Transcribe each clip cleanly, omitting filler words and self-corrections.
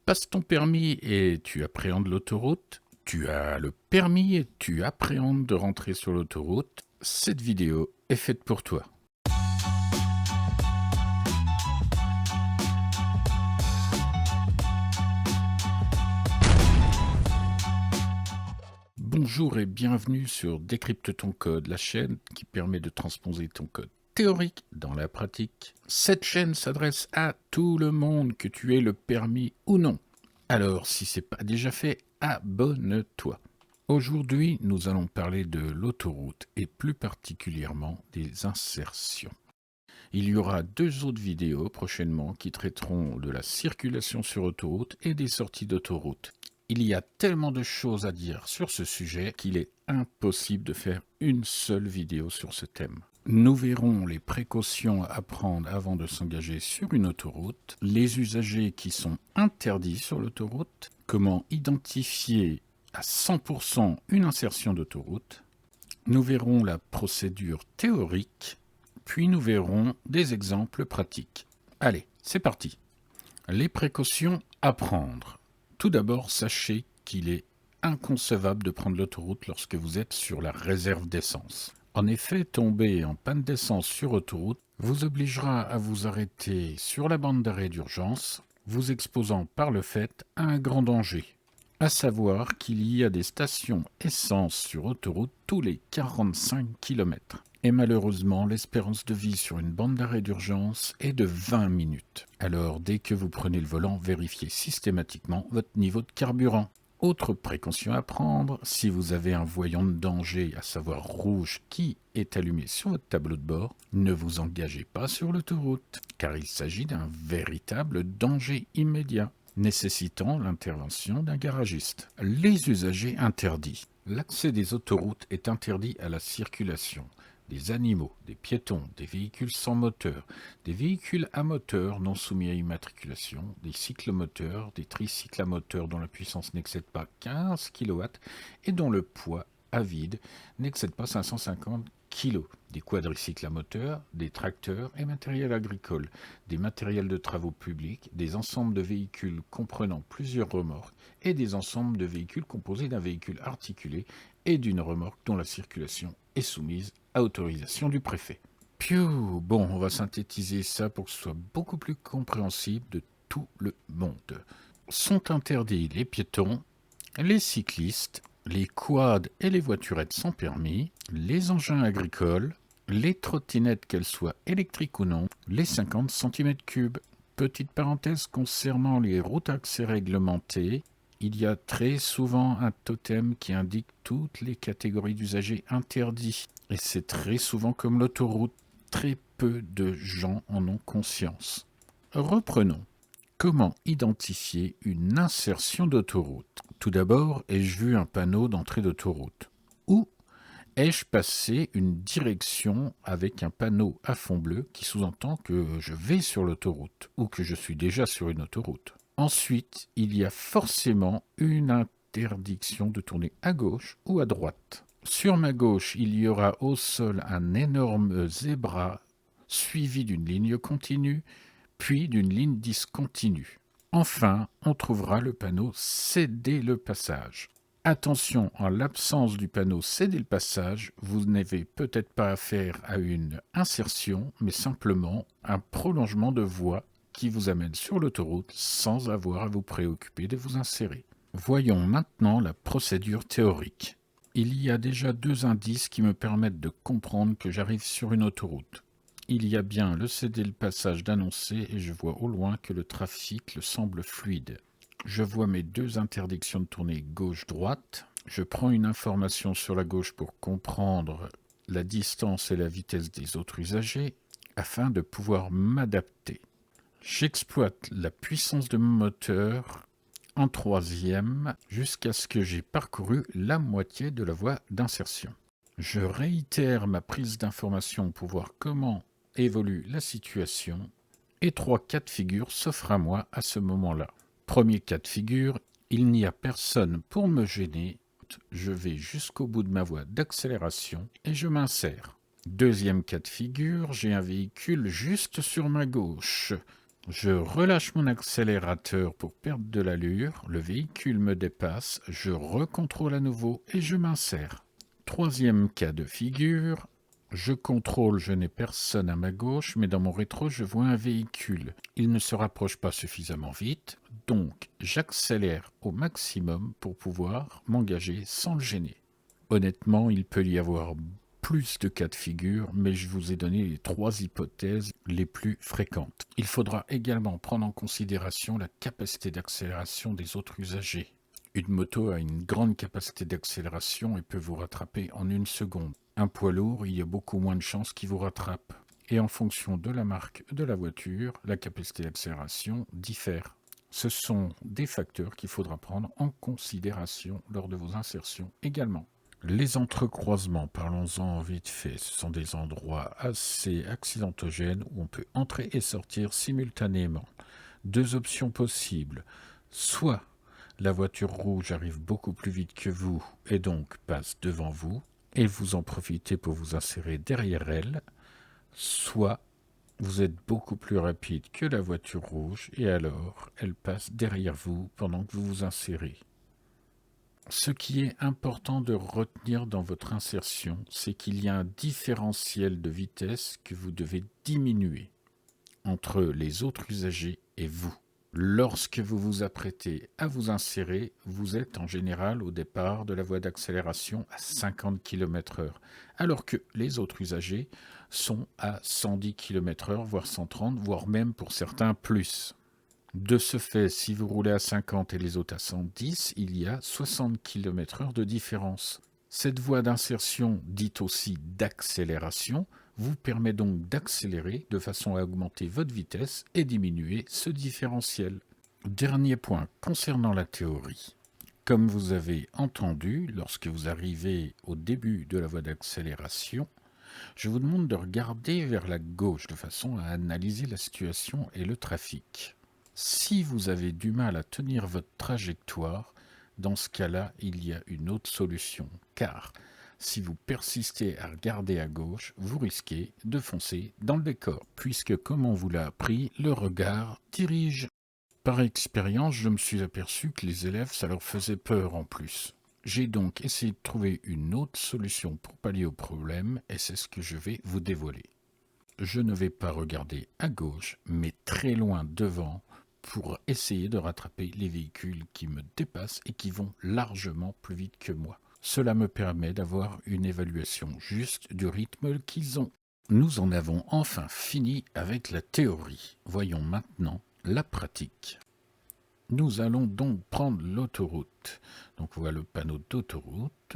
Passes ton permis et tu appréhendes l'autoroute. Tu as le permis et tu appréhendes de rentrer sur l'autoroute. Cette vidéo est faite pour toi. Bonjour et bienvenue sur Décrypte ton code, la chaîne qui permet de transposer ton code théorique dans la pratique. Cette chaîne s'adresse à tout le monde, que tu aies le permis ou non. Alors, si ce n'est pas déjà fait, abonne-toi. Aujourd'hui, nous allons parler de l'autoroute et plus particulièrement des insertions. Il y aura 2 autres vidéos prochainement qui traiteront de la circulation sur autoroute et des sorties d'autoroute. Il y a tellement de choses à dire sur ce sujet qu'il est impossible de faire une seule vidéo sur ce thème. Nous verrons les précautions à prendre avant de s'engager sur une autoroute, les usagers qui sont interdits sur l'autoroute, comment identifier à 100% une insertion d'autoroute. Nous verrons la procédure théorique, puis nous verrons des exemples pratiques. Allez, c'est parti. Les précautions à prendre. Tout d'abord, sachez qu'il est inconcevable de prendre l'autoroute lorsque vous êtes sur la réserve d'essence. En effet, tomber en panne d'essence sur autoroute vous obligera à vous arrêter sur la bande d'arrêt d'urgence, vous exposant par le fait à un grand danger. À savoir qu'il y a des stations essence sur autoroute tous les 45 km. Et malheureusement, l'espérance de vie sur une bande d'arrêt d'urgence est de 20 minutes. Alors, dès que vous prenez le volant, vérifiez systématiquement votre niveau de carburant. Autre précaution à prendre, si vous avez un voyant de danger, à savoir rouge, qui est allumé sur votre tableau de bord, ne vous engagez pas sur l'autoroute, car il s'agit d'un véritable danger immédiat, nécessitant l'intervention d'un garagiste. Les usagers interdits. L'accès des autoroutes est interdit à la circulation des animaux, des piétons, des véhicules sans moteur, des véhicules à moteur non soumis à immatriculation, des cyclomoteurs, des tricycles à moteur dont la puissance n'excède pas 15 kW et dont le poids à vide n'excède pas 550 kg, des quadricycles à moteur, des tracteurs et matériel agricole, des matériels de travaux publics, des ensembles de véhicules comprenant plusieurs remorques et des ensembles de véhicules composés d'un véhicule articulé et d'une remorque dont la circulation est soumise à autorisation du préfet. Piou, bon, on va synthétiser ça pour que ce soit beaucoup plus compréhensible de tout le monde. Sont interdits les piétons, les cyclistes, les quads et les voiturettes sans permis, les engins agricoles, les trottinettes qu'elles soient électriques ou non, les 50 cm3. Petite parenthèse concernant les routes accès réglementées, il y a très souvent un totem qui indique toutes les catégories d'usagers interdits. Et c'est très souvent comme l'autoroute, très peu de gens en ont conscience. Reprenons. Comment identifier une insertion d'autoroute? Tout d'abord, ai-je vu un panneau d'entrée d'autoroute? Ou ai-je passé une direction avec un panneau à fond bleu qui sous-entend que je vais sur l'autoroute ou que je suis déjà sur une autoroute? Ensuite, il y a forcément une interdiction de tourner à gauche ou à droite. Sur ma gauche, il y aura au sol un énorme zébra suivi d'une ligne continue, puis d'une ligne discontinue. Enfin, on trouvera le panneau Céder le passage. Attention, en l'absence du panneau Céder le passage, vous n'avez peut-être pas affaire à une insertion, mais simplement un prolongement de voie qui vous amène sur l'autoroute sans avoir à vous préoccuper de vous insérer. Voyons maintenant la procédure théorique. Il y a déjà 2 indices qui me permettent de comprendre que j'arrive sur une autoroute. Il y a bien le céder le passage d'annoncé et je vois au loin que le trafic semble fluide. Je vois mes 2 interdictions de tourner gauche-droite. Je prends une information sur la gauche pour comprendre la distance et la vitesse des autres usagers afin de pouvoir m'adapter. J'exploite la puissance de mon moteur en 3e jusqu'à ce que j'ai parcouru la moitié de la voie d'insertion. Je réitère ma prise d'information pour voir comment évolue la situation et 3 cas de figure s'offrent à moi à ce moment-là. Premier cas de figure, il n'y a personne pour me gêner, je vais jusqu'au bout de ma voie d'accélération et je m'insère. Deuxième cas de figure, j'ai un véhicule juste sur ma gauche. Je relâche mon accélérateur pour perdre de l'allure, le véhicule me dépasse, je recontrôle à nouveau et je m'insère. Troisième cas de figure, je contrôle, je n'ai personne à ma gauche, mais dans mon rétro, je vois un véhicule. Il ne se rapproche pas suffisamment vite, donc j'accélère au maximum pour pouvoir m'engager sans le gêner. Honnêtement, il peut y avoir plus de cas de figure, mais je vous ai donné les 3 hypothèses les plus fréquentes. Il faudra également prendre en considération la capacité d'accélération des autres usagers. Une moto a une grande capacité d'accélération et peut vous rattraper en 1 seconde. Un poids lourd, il y a beaucoup moins de chances qu'il vous rattrape. Et en fonction de la marque de la voiture, la capacité d'accélération diffère. Ce sont des facteurs qu'il faudra prendre en considération lors de vos insertions également. Les entrecroisements, parlons-en vite fait, ce sont des endroits assez accidentogènes où on peut entrer et sortir simultanément. 2 options possibles. Soit la voiture rouge arrive beaucoup plus vite que vous et donc passe devant vous, et vous en profitez pour vous insérer derrière elle, soit vous êtes beaucoup plus rapide que la voiture rouge et alors elle passe derrière vous pendant que vous vous insérez. Ce qui est important de retenir dans votre insertion, c'est qu'il y a un différentiel de vitesse que vous devez diminuer entre les autres usagers et vous. Lorsque vous vous apprêtez à vous insérer, vous êtes en général au départ de la voie d'accélération à 50 km/h, alors que les autres usagers sont à 110 km/h, voire 130, voire même pour certains plus. De ce fait, si vous roulez à 50 et les autres à 110, il y a 60 km/h de différence. Cette voie d'insertion, dite aussi d'accélération, vous permet donc d'accélérer de façon à augmenter votre vitesse et diminuer ce différentiel. Dernier point concernant la théorie. Comme vous avez entendu, lorsque vous arrivez au début de la voie d'accélération, je vous demande de regarder vers la gauche de façon à analyser la situation et le trafic. Si vous avez du mal à tenir votre trajectoire, dans ce cas-là, il y a une autre solution. Car si vous persistez à regarder à gauche, vous risquez de foncer dans le décor, puisque, comme on vous l'a appris, le regard dirige. Par expérience, je me suis aperçu que les élèves, ça leur faisait peur en plus. J'ai donc essayé de trouver une autre solution pour pallier au problème, et c'est ce que je vais vous dévoiler. Je ne vais pas regarder à gauche, mais très loin devant, pour essayer de rattraper les véhicules qui me dépassent et qui vont largement plus vite que moi. Cela me permet d'avoir une évaluation juste du rythme qu'ils ont. Nous en avons enfin fini avec la théorie. Voyons maintenant la pratique. Nous allons donc prendre l'autoroute. Donc voilà le panneau d'autoroute.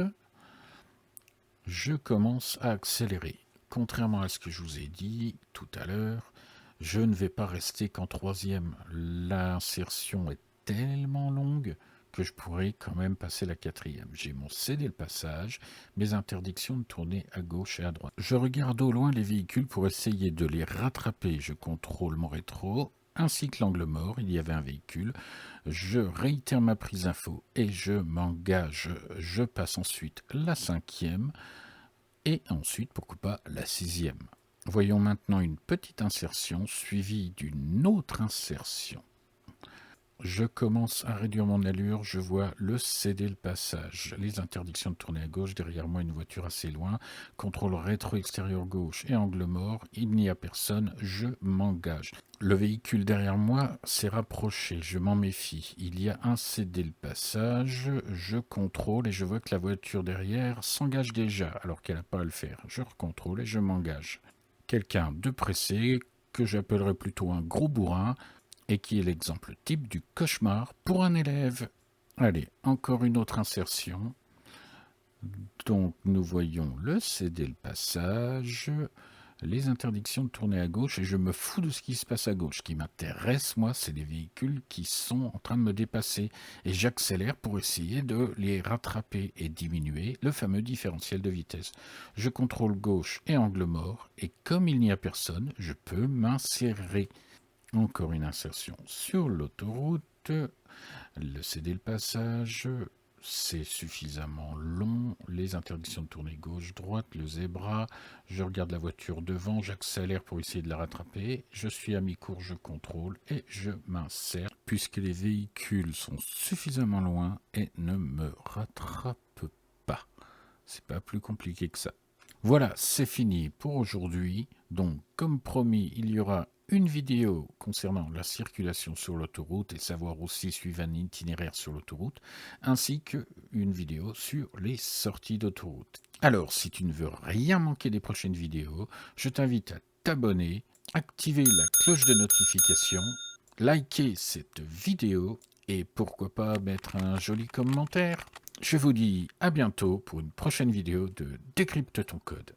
Je commence à accélérer. Contrairement à ce que je vous ai dit tout à l'heure, je ne vais pas rester qu'en troisième. L'insertion est tellement longue que je pourrais quand même passer la quatrième. J'ai mon cédé le passage, mes interdictions de tourner à gauche et à droite. Je regarde au loin les véhicules pour essayer de les rattraper. Je contrôle mon rétro, ainsi que l'angle mort. Il y avait un véhicule. Je réitère ma prise info et je m'engage. Je passe ensuite la cinquième et ensuite, pourquoi pas, la sixième. Voyons maintenant une petite insertion suivie d'une autre insertion. Je commence à réduire mon allure, je vois le céder le passage. Les interdictions de tourner à gauche, derrière moi une voiture assez loin, contrôle rétro-extérieur gauche et angle mort, il n'y a personne, je m'engage. Le véhicule derrière moi s'est rapproché, je m'en méfie. Il y a un céder le passage, je contrôle et je vois que la voiture derrière s'engage déjà, alors qu'elle n'a pas à le faire. Je recontrôle et je m'engage. Quelqu'un de pressé, que j'appellerais plutôt un gros bourrin, et qui est l'exemple type du cauchemar pour un élève. Allez, encore une autre insertion. Donc nous voyons le céder le passage, les interdictions de tourner à gauche, et je me fous de ce qui se passe à gauche. Ce qui m'intéresse, moi, c'est les véhicules qui sont en train de me dépasser. Et j'accélère pour essayer de les rattraper et diminuer le fameux différentiel de vitesse. Je contrôle gauche et angle mort, et comme il n'y a personne, je peux m'insérer. Encore une insertion sur l'autoroute, le céder le passage, c'est suffisamment long. Les interdictions de tourner gauche-droite, le zébra. Je regarde la voiture devant, j'accélère pour essayer de la rattraper. Je suis à mi-cours, je contrôle et je m'insère puisque les véhicules sont suffisamment loin et ne me rattrapent pas. C'est pas plus compliqué que ça. Voilà, c'est fini pour aujourd'hui. Donc, comme promis, il y aura une vidéo concernant la circulation sur l'autoroute et savoir aussi suivre un itinéraire sur l'autoroute, ainsi qu'une vidéo sur les sorties d'autoroute. Alors, si tu ne veux rien manquer des prochaines vidéos, je t'invite à t'abonner, activer la cloche de notification, liker cette vidéo et pourquoi pas mettre un joli commentaire. Je vous dis à bientôt pour une prochaine vidéo de Décrypte ton code.